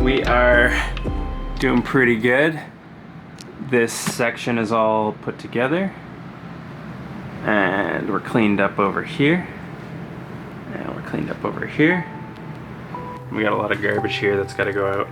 We are doing pretty good. This section is all put together. And we're cleaned up over here. And we're cleaned up over here. We got a lot of garbage here that's got to go out.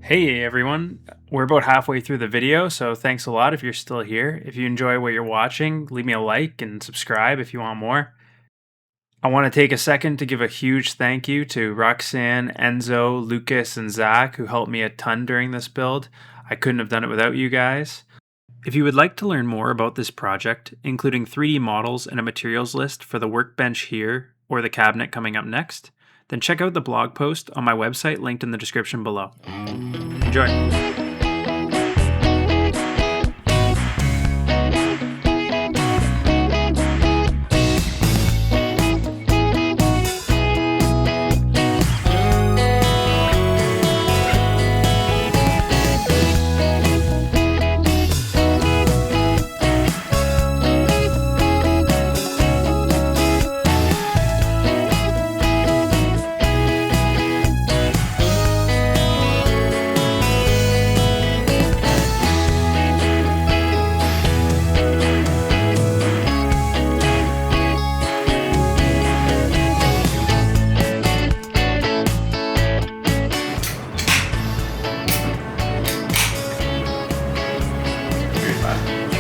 Hey everyone, We're about halfway through the video, so thanks a lot if you're still here. If you enjoy what you're watching, leave me a like and subscribe if you want more. I want to take a second to give a huge thank you to Roxanne, Enzo, Lucas, and Zach, who helped me a ton during this build. I couldn't have done it without you guys. If you would like to learn more about this project, including 3D models and a materials list for the workbench here or the cabinet coming up next, then check out the blog post on my website linked in the description below. Enjoy! Bye.